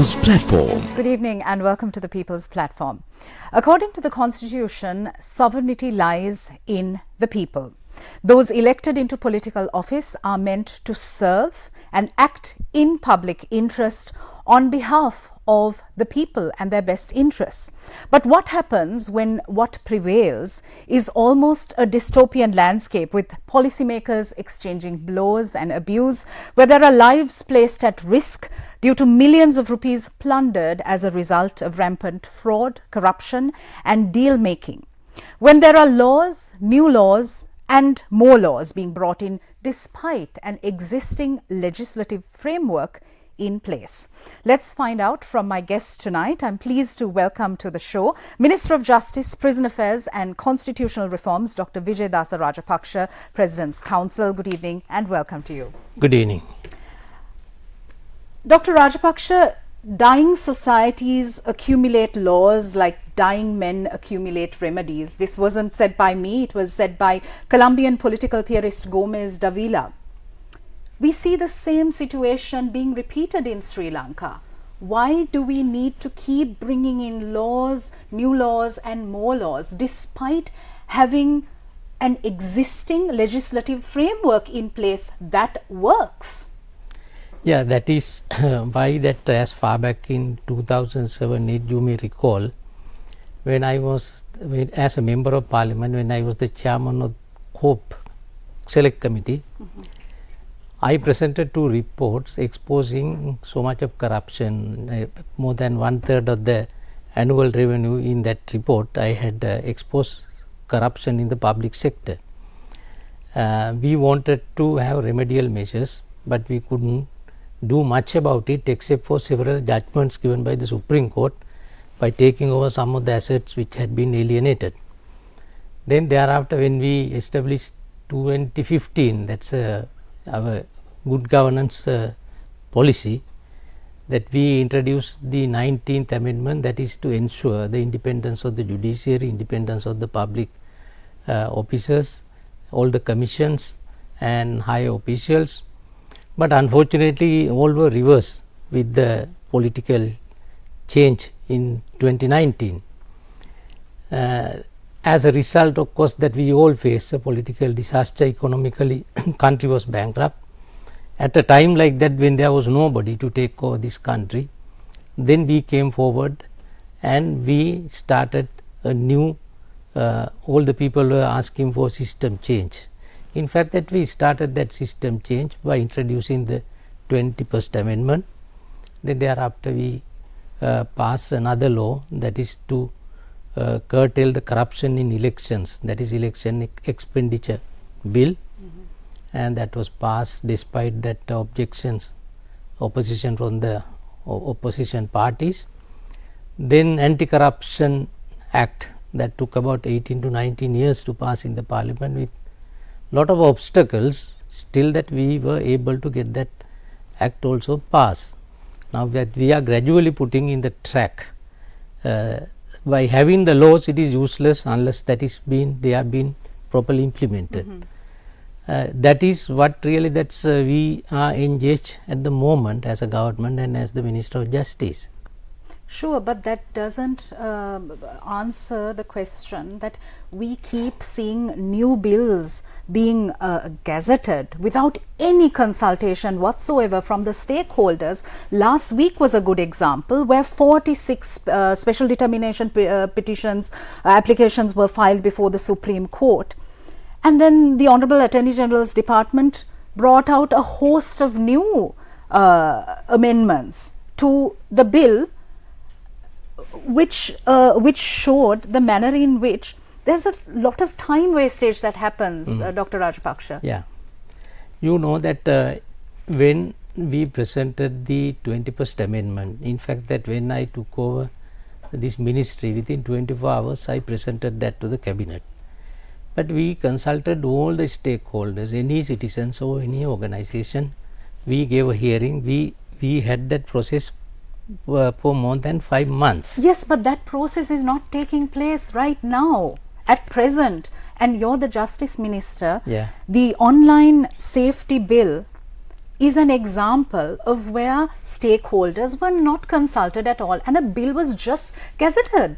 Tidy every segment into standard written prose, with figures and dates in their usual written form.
People's Platform. Good evening and welcome to the People's Platform. According to the Constitution, sovereignty lies in the people. Those elected into political office are meant to serve and act in public interest on behalf of the people and their best interests. But what happens when what prevails is almost a dystopian landscape with policymakers exchanging blows and abuse, where there are lives placed at risk due to millions of rupees plundered as a result of rampant fraud, corruption and deal making. When there are laws, new laws and more laws being brought in despite an existing legislative framework in place. Let's find out from my guest tonight. I'm pleased to welcome to the show Minister of Justice, Prison Affairs and Constitutional Reforms, Dr. Wijeyadasa Rajapakshe, President's Council. Good evening and welcome to you. Good evening. Dr. Rajapakshe, dying societies accumulate laws like dying men accumulate remedies. This wasn't said by me, it was said by Colombian political theorist Gomez Davila. We see the same situation being repeated in Sri Lanka. Why do we need to keep bringing in laws, new laws and more laws despite having an existing legislative framework in place that works? Yeah, that is why that as far back in 2007-8, you may recall, when I was as a member of parliament, when I was the chairman of COPE Select Committee, I presented 2 reports exposing so much of corruption. More than 1/3 of the annual revenue in that report I had exposed corruption in the public sector. We wanted to have remedial measures, but we couldn't do much about it except for several judgments given by the Supreme Court by taking over some of the assets which had been alienated. Then thereafter, when we established 2015, that's our good governance policy, that we introduced the 19th amendment, that is to ensure the independence of the judiciary, independence of the public officers, all the commissions and high officials. But unfortunately, all were reversed with the political change in 2019. As a result, of course, that we all face a political disaster economically, country was bankrupt. At a time like that, when there was nobody to take over this country, then we came forward and we started a new, all the people were asking for system change. In fact, that we started that system change by introducing the 21st Amendment. Then thereafter we passed another law, that is to curtail the corruption in elections, that is election expenditure bill, and that was passed despite that objections, opposition from the opposition parties. Then Anti-Corruption Act, that took about 18 to 19 years to pass in the parliament with lot of obstacles, still that we were able to get that act also passed. Now that we are gradually putting in the track, by having the laws it is useless unless that is they have been properly implemented. That is what really we are engaged at the moment as a government and as the Minister of Justice. Sure, but that doesn't answer the question that we keep seeing new bills being gazetted without any consultation whatsoever from the stakeholders. Last week was a good example where 46 special determination petitions, applications were filed before the Supreme Court. And then the Honorable Attorney General's Department brought out a host of new amendments to the bill, which showed the manner in which there's a lot of time wastage that happens, Dr. Rajapakshe. Yeah, you know that when we presented the 21st Amendment, in fact that when I took over this ministry, within 24 hours I presented that to the cabinet. But we consulted all the stakeholders, any citizens or any organization. We gave a hearing, we had that process for more than 5 months. Yes, but that process is not taking place right now, at present, and you're the Justice Minister. Yeah. The online safety bill is an example of where stakeholders were not consulted at all and a bill was just gazetted.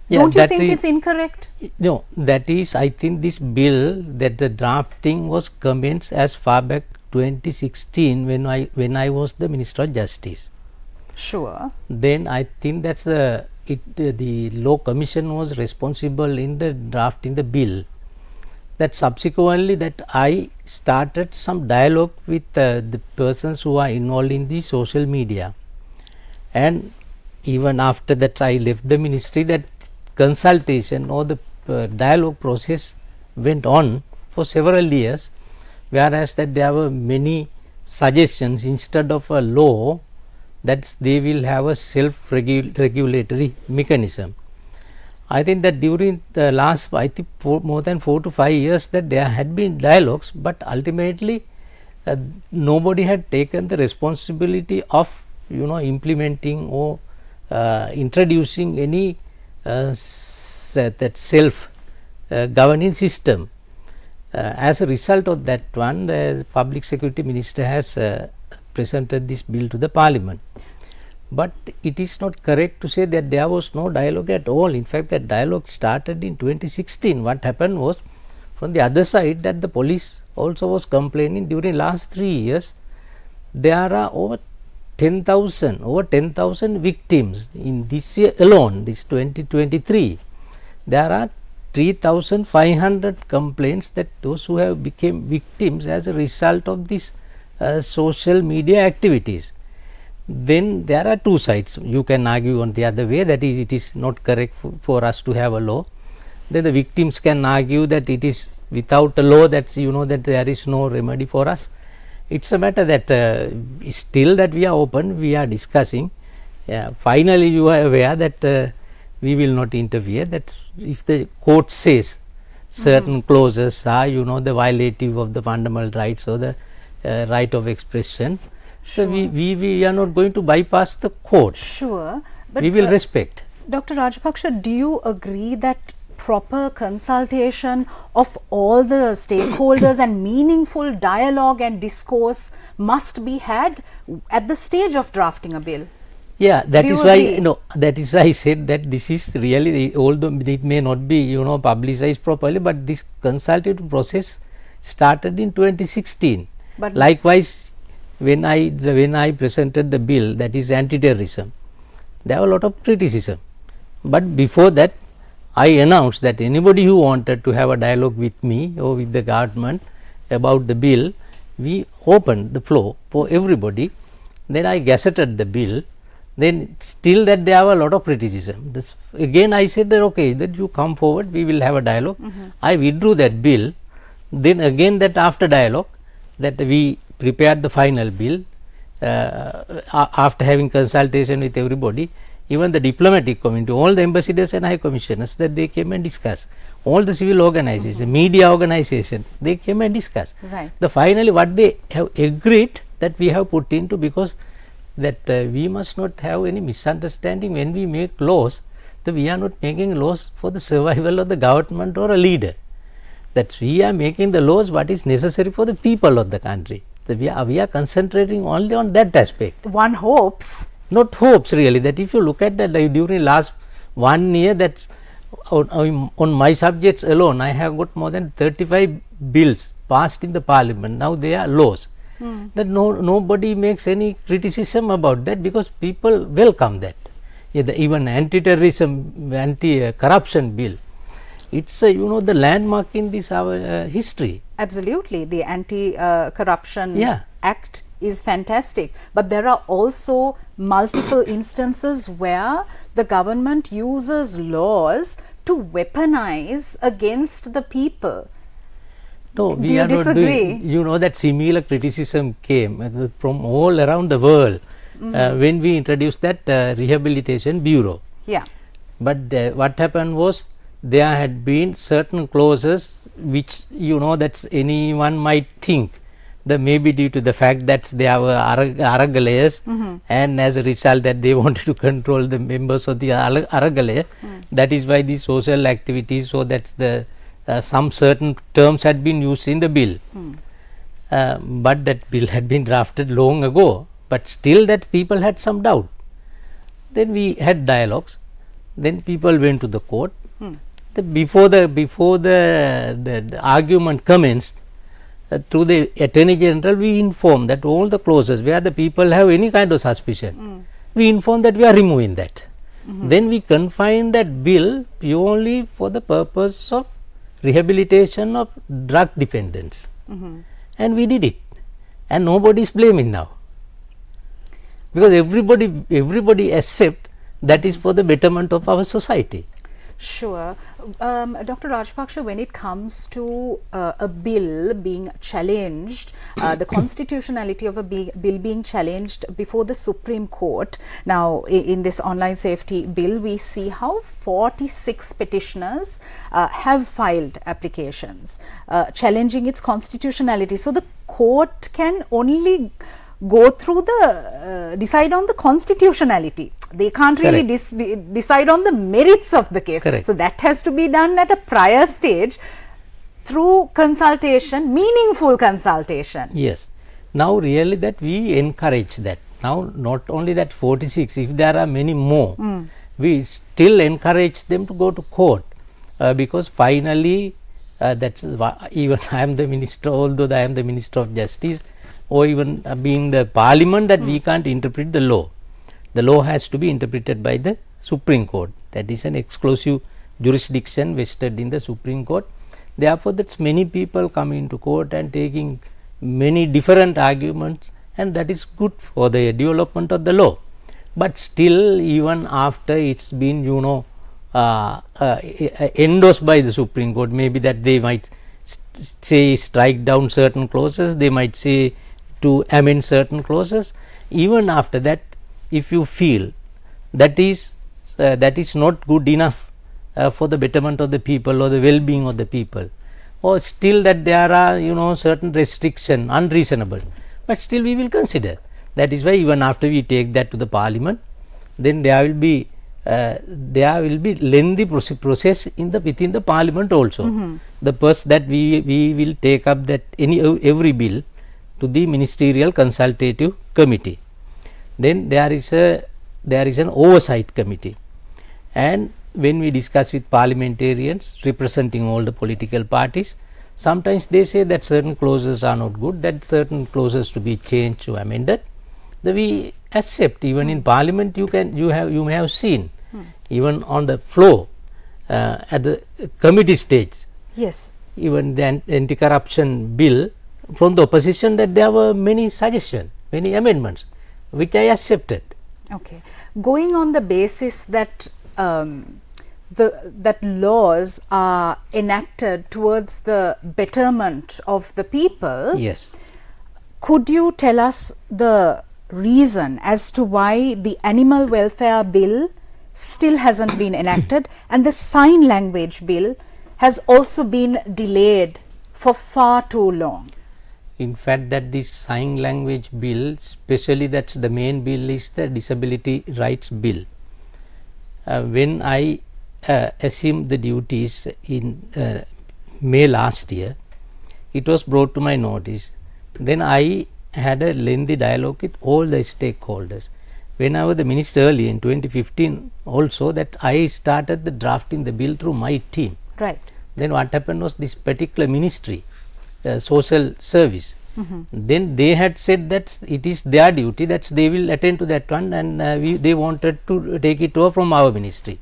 Yeah, Don't you that think is- it's incorrect? No, that is, I think this bill, that the drafting was commenced as far back 2016 when I was the Minister of Justice. Sure. Then I think that's the law commission was responsible in the drafting the bill. That subsequently that I started some dialogue with the persons who are involved in the social media, and even after that I left the ministry, that consultation or the dialogue process went on for several years, whereas that there were many suggestions instead of a law that they will have a self-regulatory mechanism. I think that during the last, I think more than 4 to 5 years, that there had been dialogues, but ultimately nobody had taken the responsibility of implementing or introducing any that self governing system. As a result of that one, the Public Security Minister has presented this bill to the Parliament. But it is not correct to say that there was no dialogue at all. In fact, that dialogue started in 2016. What happened was, from the other side, that the police also was complaining during last 3 years there are over 10,000 victims in this year alone, this 2023. There are 3,500 complaints that those who have become victims as a result of this social media activities. Then there are two sides. You can argue on the other way, that is, it is not correct for us to have a law. Then the victims can argue that it is without a law, that that there is no remedy for us. It's a matter that still that we are open, we are discussing. Finally, you are aware that we will not interfere. That if the court says certain clauses are the violative of the fundamental rights or the right of expression, Sure. so we are not going to bypass the court. Sure. But We will respect. Dr. Rajapakshe, do you agree that proper consultation of all the stakeholders and meaningful dialogue and discourse must be had at the stage of drafting a bill? Yeah, that Do is you why agree? that is why I said that this is really, although it may not be publicized properly, but this consultative process started in 2016. But Likewise, when I presented the bill, that is anti-terrorism, there were a lot of criticism. But before that, I announced that anybody who wanted to have a dialogue with me or with the government about the bill, we opened the floor for everybody. Then I gazetted the bill. Then still that there were a lot of criticism. Again I said that okay, that you come forward, we will have a dialogue. I withdrew that bill. Then again that after dialogue, that we prepared the final bill after having consultation with everybody. Even the diplomatic community, all the ambassadors and high commissioners, that they came and discussed. All the civil organizations, media organization, they came and discussed. Right. The finally what they have agreed, that we have put into, because that we must not have any misunderstanding when we make laws, that we are not making laws for the survival of the government or a leader. That we are making the laws what is necessary for the people of the country. That we are concentrating only on that aspect. one hopes. Not hopes really, that if you look at that, like during last 1 year, that's on my subjects alone, I have got more than 35 bills passed in the Parliament. Now they are laws. That nobody makes any criticism about that, because people welcome that. Even anti-terrorism, anti-corruption bill, it's the landmark in this our history. Absolutely. The Anti-Corruption Yeah. Act is fantastic, but there are also multiple instances where the government uses laws to weaponize against the people. No, Do we you are not disagree? doing, that similar criticism came from all around the world when we introduced that rehabilitation bureau. Yeah. But what happened was, there had been certain clauses which that's anyone might think that maybe due to the fact that they were Aragallayas, and as a result that they wanted to control the members of the Aragalaya. That is why the social activities, so that's the some certain terms had been used in the bill. but that bill had been drafted long ago, but still that people had some doubt. Then we had dialogues, then people went to the court. Before the argument commenced, through the Attorney General we informed that all the clauses where the people have any kind of suspicion, we informed that we are removing that. Then we confined that bill purely for the purpose of rehabilitation of drug dependents, and we did it, and nobody is blaming now, because everybody accept that is for the betterment of our society. Sure. Dr. Rajapakshe, when it comes to a bill being challenged, the constitutionality of a bill being challenged before the Supreme Court, now in this online safety bill, we see how 46 petitioners have filed applications challenging its constitutionality. So the court can only go through the decide on the constitutionality. They can't really decide on the merits of the case. Correct. So that has to be done at a prior stage through consultation, meaningful consultation. Yes. Now really that we encourage that. Now not only that 46, if there are many more, we still encourage them to go to court, because finally that's even I am the minister, although I am the Minister of Justice, or even being the Parliament, that we can't interpret the law. The law has to be interpreted by the Supreme Court. That is an exclusive jurisdiction vested in the Supreme Court. Therefore, that's many people coming to court and taking many different arguments, and that is good for the development of the law. But still, even after it's been, endorsed by the Supreme Court, maybe that they might say strike down certain clauses, they might say to amend certain clauses. Even after that, if you feel that is not good enough for the betterment of the people or the well-being of the people, or still that there are certain restriction unreasonable, but still we will consider. That is why even after we take that to the Parliament, then there will be lengthy process within the Parliament also. The first that we will take up that every bill to the Ministerial Consultative Committee. Then there is an oversight committee, and when we discuss with parliamentarians representing all the political parties, sometimes they say that certain clauses are not good, that certain clauses to be changed or amended. We accept. Even in Parliament you may have seen, even on the floor at the committee stage, yes, even the anti-corruption bill from the opposition, that there were many suggestions, many amendments, which I accepted. Okay. Going on the basis that that laws are enacted towards the betterment of the people, yes, could you tell us the reason as to why the Animal Welfare Bill still hasn't been enacted, and the Sign Language Bill has also been delayed for far too long? In fact, that this Sign Language Bill, especially that's the main bill, is the Disability Rights Bill. When I assumed the duties in May last year, it was brought to my notice. Then I had a lengthy dialogue with all the stakeholders. When I was the minister earlier in 2015 also, that I started the drafting the bill through my team. Right. Then what happened was this particular ministry, social service, then they had said that it is their duty, that they will attend to that one, and they wanted to take it over from our ministry.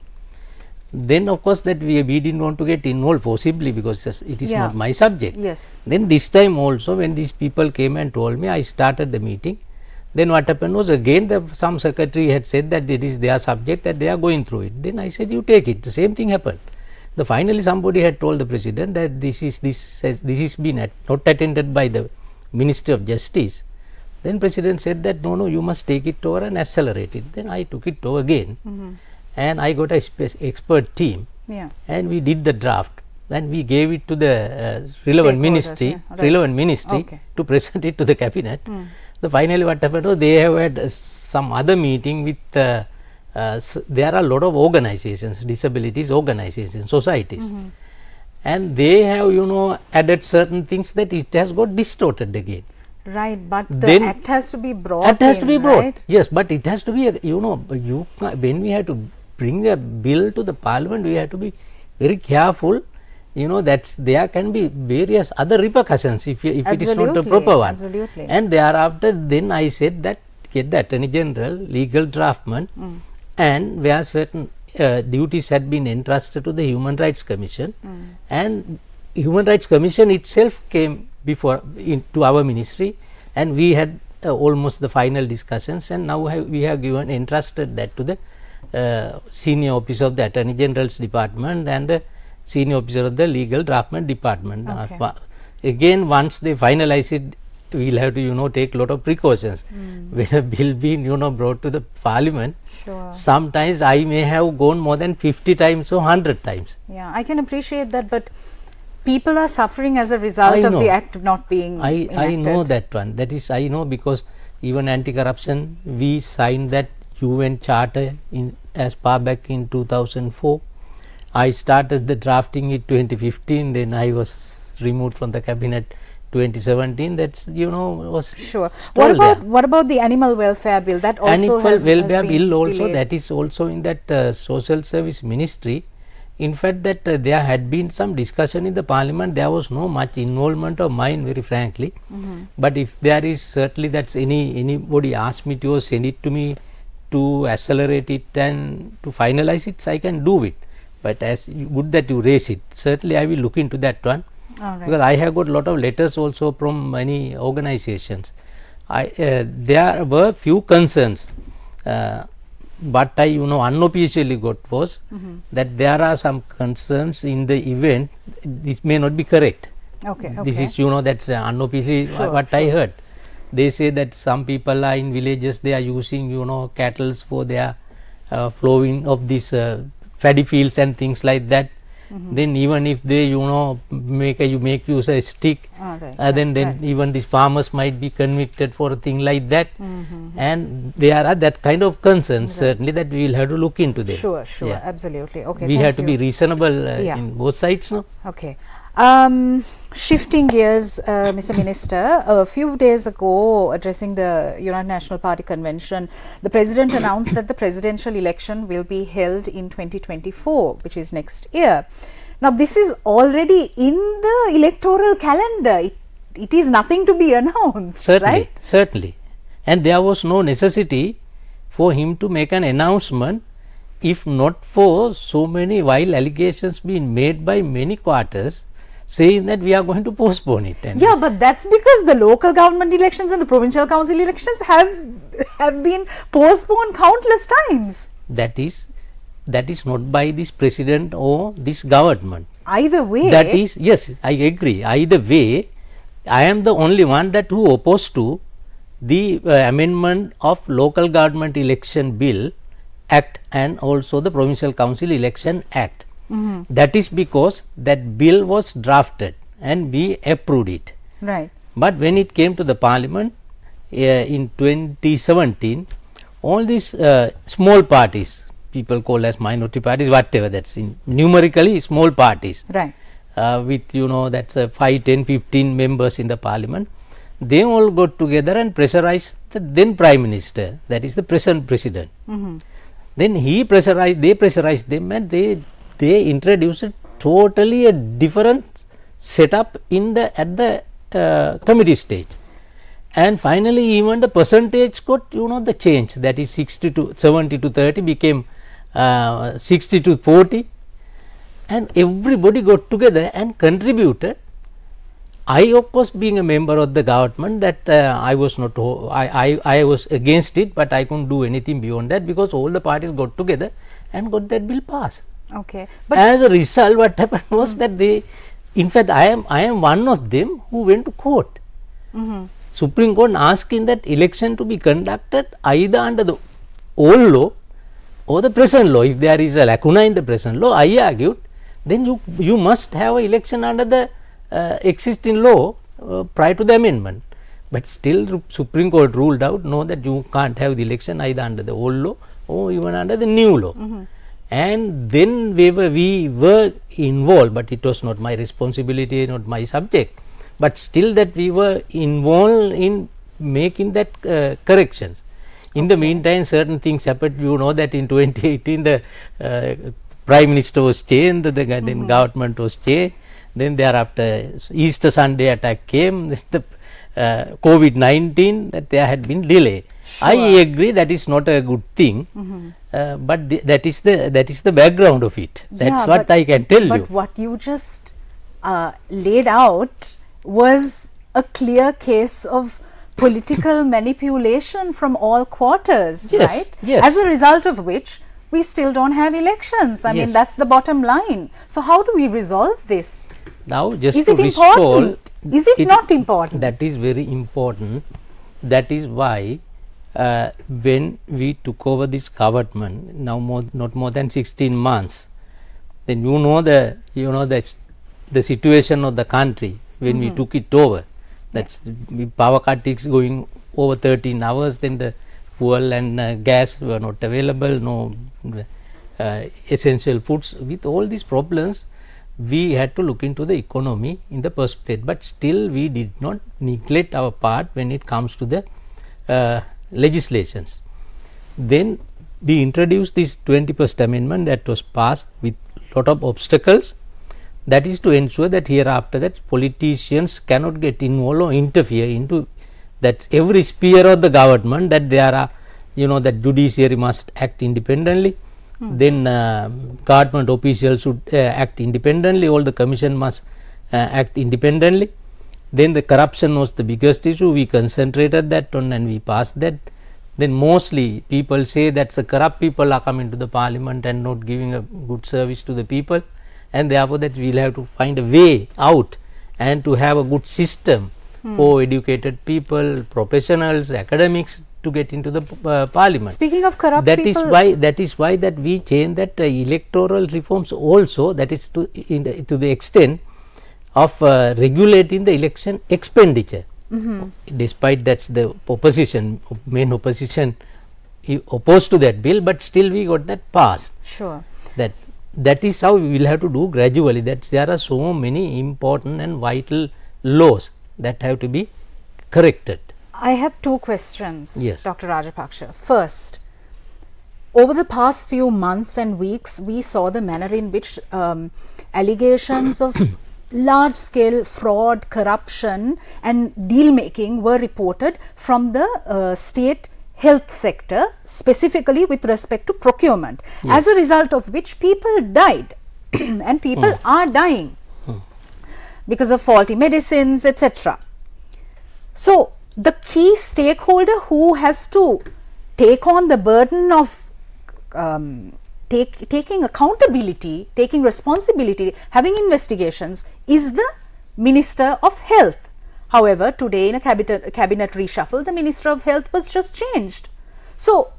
Then of course that we didn't want to get involved, possibly because it is not my subject. Yes. Then this time also, when these people came and told me, I started the meeting. Then what happened was, again some secretary had said that it is their subject, that they are going through it. Then I said, you take it. The same thing happened. Finally somebody had told the president that this is been not attended by the Ministry of Justice. Then president said that no, you must take it over and accelerate it. Then I took it over again, and I got a expert team, and we did the draft, and we gave it to the relevant ministry, to present it to the cabinet. Finally what happened was, they have had some other meeting with there are a lot of organizations, disabilities organizations, societies, and they have added certain things that it has got distorted again. Right, but the Then act has to be brought Act has to be brought, right? yes, but it has to be when we have to bring a bill to the parliament, we have to be very careful, that there can be various other repercussions if it is not the proper one. Absolutely. And thereafter then I said that get the Attorney General legal draftment, and where certain duties had been entrusted to the Human Rights Commission, and Human Rights Commission itself came before into our ministry, and we had almost the final discussions, and now we have given entrusted that to the senior officer of the Attorney General's department and the senior officer of the legal draftment department. Okay. Again, once they finalize it, we will have to take lot of precautions. When a bill being brought to the parliament, Sure. sometimes I may have gone more than 50 times or 100 times. Yeah, I can appreciate that, but people are suffering as a result of the act not being enacted. I know that one. That is, I know, because even anti-corruption, we signed that UN charter as far back in 2004. I started the drafting in 2015, then I was removed from the cabinet 2017. That's was Sure. told What about the animal welfare bill? That also animal has welfare been bill also, delayed. that is also in that social service ministry. In fact, that there had been some discussion in the parliament. There was no much involvement of mine, very frankly. But if there is certainly that's anybody asked me to or send it to me to accelerate it and to finalize it, I can do it. But as good that you raise it, certainly I will look into that one. All right. Because I have got lot of letters also from many organizations. There were few concerns, but I unofficially got was that there are some concerns in the event. This may not be correct. Okay. This is that's unofficially what I heard. They say that some people are in villages, they are using cattle for their flowing of these paddy fields and things like that. Then even if they make use a stick, then even these farmers might be convicted for a thing like that. And there are that kind of concerns, certainly, that we will have to look into them. Sure, Yeah. absolutely. Okay, We thank have to you. be reasonable in both sides, no? Okay. Shifting gears, Mr. Minister, a few days ago, addressing the United National Party convention, the President announced that the presidential election will be held in 2024, which is next year. Now, this is already in the electoral calendar. It is nothing to be announced, Certainly, right? certainly. And there was no necessity for him to make an announcement, if not for so many vile allegations being made by many quarters, saying that we are going to postpone it. And Yeah, but that's because the local government elections and the provincial council elections have been postponed countless times. that is not by this president or this government. Either way, That is, yes, I agree. Either way, I am the only one that who opposed to the amendment of local government election bill act and also the provincial council election act. That is because that bill was drafted and we approved it. right? But when it came to the parliament in 2017, all these small parties, people call as minority parties, whatever, that's in numerically small parties, Right. with that's 5, 10, 15 members in the parliament, they all got together and pressurized the then prime minister, that is the present president. Then they pressurized them, and they introduced totally a different setup at the committee stage. And finally, even the percentage got the change, that is 70 to 30 became 60 to 40, and everybody got together and contributed. I, of course, being a member of the government, that I was not, I was against it, but I couldn't do anything beyond that, because all the parties got together and got that bill passed. Okay. But As a result, what happened was that in fact, I am one of them who went to court. Supreme Court asking that election to be conducted either under the old law or the present law. If there is a lacuna in the present law, I argued, then you must have an election under the existing law prior to the amendment. But still Supreme Court ruled out, no, that you can't have the election either under the old law or even under the new law. and then we were involved, but it was not my responsibility, not my subject, but still that we were involved in making that corrections. In the meantime, certain things happened. You know that in 2018 the Prime Minister was changed, then government was changed, then thereafter Easter Sunday attack came, the COVID-19, that there had been delay. Sure. I agree that is not a good thing, but that is the background of it. That's what I can tell you. But what you just laid out was a clear case of political manipulation from all quarters, Yes, right? yes. As a result of which we still don't have elections. I mean, Yes. that's the bottom line. So how do we resolve this? Now, just Is to it resolve, important? Is it not important? That is very important. That is why when we took over this government, now not more than 16 months, then you know the situation of the country when we took it over. That's power cut is going over 13 hours, then the fuel and gas were not available, no essential foods. With all these problems, we had to look into the economy in the first place, but still we did not neglect our part when it comes to the legislations. Then we introduced this 21st Amendment that was passed with lot of obstacles. That is to ensure that hereafter that politicians cannot get involved or interfere into that every sphere of the government, that there are, that judiciary must act independently, then government officials should act independently, all the commission must act independently. Then the corruption was the biggest issue, we concentrated that on and we passed that. Then mostly people say that the corrupt people are coming to the parliament and not giving a good service to the people, and therefore that we will have to find a way out and to have a good system for educated people, professionals, academics to get into the parliament. Speaking of corrupt That people, is why that we changed that electoral reforms also, that is to the extent of regulating the election expenditure. Despite that's the opposition, main opposition opposed to that bill, but still we got that passed. sure. That is how we will have to do gradually. That there are so many important and vital laws that have to be corrected. I have two questions, Yes. Dr. Rajapakshe. First, over the past few months and weeks, we saw the manner in which allegations of large scale fraud, corruption and deal making were reported from the state health sector, specifically with respect to procurement, as a result of which people died and people are dying because of faulty medicines, etc. So the key stakeholder who has to take on the burden of taking accountability, taking responsibility, having investigations is the Minister of Health. However, today in a cabinet reshuffle, the Minister of Health was just changed. So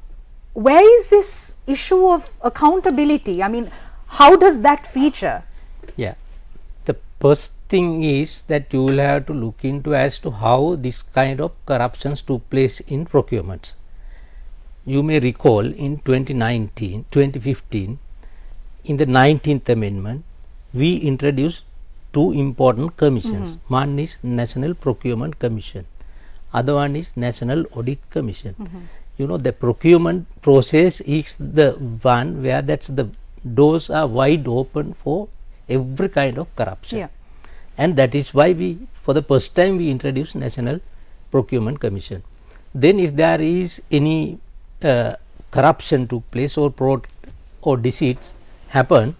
where is this issue of accountability? I mean, how does that feature? Yeah, the first thing is that you will have to look into as to how this kind of corruptions took place in procurements. You may recall in 2015, in the 19th Amendment, we introduced two important commissions. One is National Procurement Commission, other one is National Audit Commission. The procurement process is the one where the doors are wide open for every kind of corruption. And that is why for the first time we introduced National Procurement Commission. Then if there is any corruption took place or fraud or deceits happen,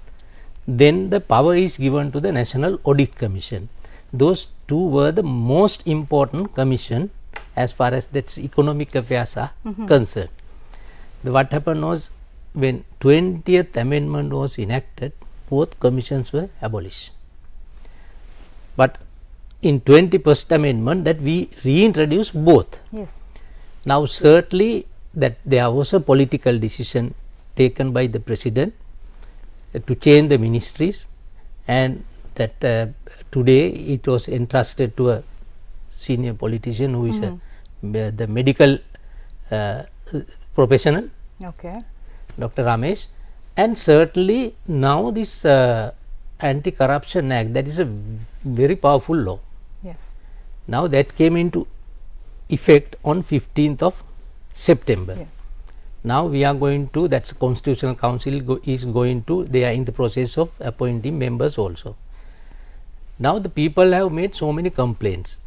then the power is given to the National Audit Commission. Those two were the most important commission as far as that's economic affairs are concerned. What happened was, when 20th Amendment was enacted, both commissions were abolished. But in 21st Amendment that we reintroduced both. Yes. Now certainly that there was a political decision taken by the President to change the ministries, and that today it was entrusted to a senior politician who is the medical professional, Okay. Dr. Ramesh, And certainly now this Anti-Corruption Act, that is a very powerful law. Yes. Now that came into effect on 15th of September. Yeah. Now we are going to, that's Constitutional Council is going to, they are in the process of appointing members also. Now the people have made so many complaints.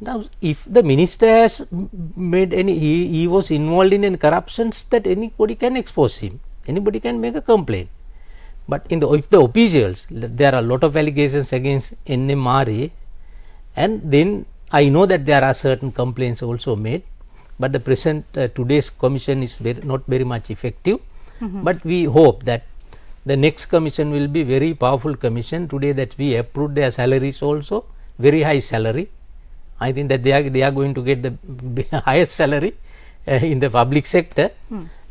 Now if the minister has made any, he was involved in any corruptions, that anybody can expose him, anybody can make a complaint. But if the officials, there are a lot of allegations against NMRA, and then I know that there are certain complaints also made, but the present today's commission is not very much effective. But we hope that the next commission will be very powerful commission. Today that we approved their salaries also, very high salary. I think that they are going to get the highest salary in the public sector.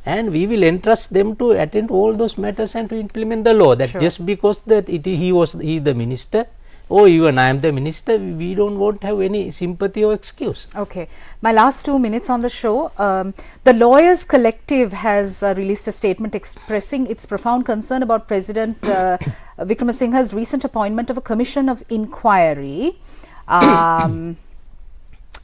And we will entrust them to attend all those matters and to implement the law. That just because that he is the minister, or even I am the minister, we don't want to have any sympathy or excuse. Okay. My last 2 minutes on the show. The Lawyers Collective has released a statement expressing its profound concern about President Wickremesinghe's recent appointment of a commission of inquiry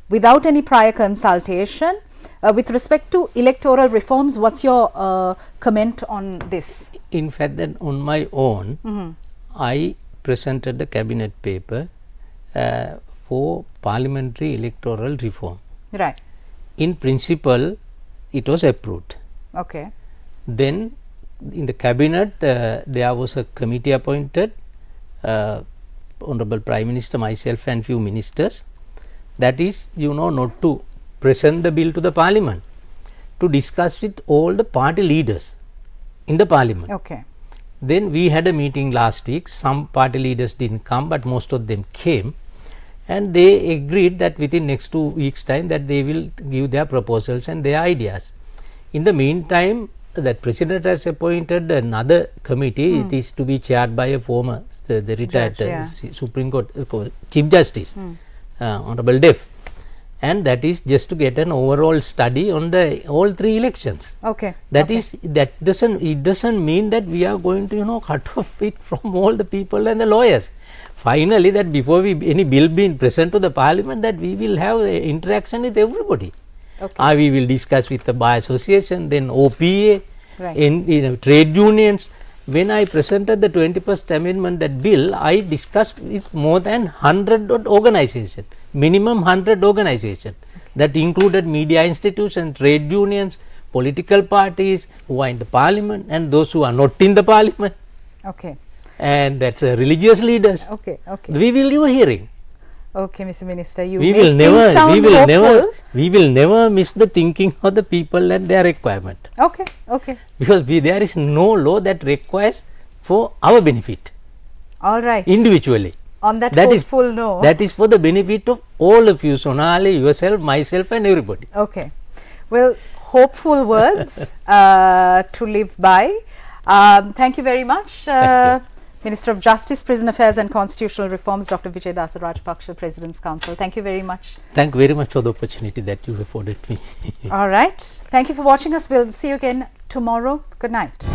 without any prior consultation. With respect to electoral reforms, what's your comment on this? In fact, that on my own, I presented the cabinet paper for parliamentary electoral reform. Right. In principle, it was approved. Okay. Then in the cabinet, there was a committee appointed, Honorable Prime Minister, myself and few ministers. That is, not to present the bill to the parliament, to discuss with all the party leaders in the parliament. Okay. Then we had a meeting last week. Some party leaders didn't come, but most of them came, and they agreed that within next 2 weeks time that they will give their proposals and their ideas. In the meantime, that President has appointed another committee. It is to be chaired by a former the retired Supreme Court Chief Justice, Honorable Dev. And that is just to get an overall study on all 3 elections. Okay. It doesn't mean that we are going to cut off it from all the people and the lawyers. Finally, that before any bill being present to the parliament, that we will have interaction with everybody. Okay. We will discuss with the bar association, then OPA, Right. in trade unions. When I presented the 21st Amendment, that bill, I discussed with more than 100 organizations, minimum 100 organizations. That included media institutions, trade unions, political parties who are in the parliament, and those who are not in the parliament. Okay. And that's religious leaders. Okay. Okay. We will give a hearing. Okay, Mr. Minister, you We make will things sound hopeful. never miss the thinking of the people and their requirement. Okay. Okay. Because there is no law that requires for our benefit All right. individually. On that That is hopeful note. That is for the benefit of all of you, Sonali, yourself, myself and everybody. Okay. Well, hopeful words to live by. Thank you very much. Minister of Justice, Prison Affairs and Constitutional Reforms, Dr. Wijeyadasa Rajapakshe, President's Council. Thank you very much. Thank you very much for the opportunity that you afforded me. All right. Thank you for watching us. We'll see you again tomorrow. Good night.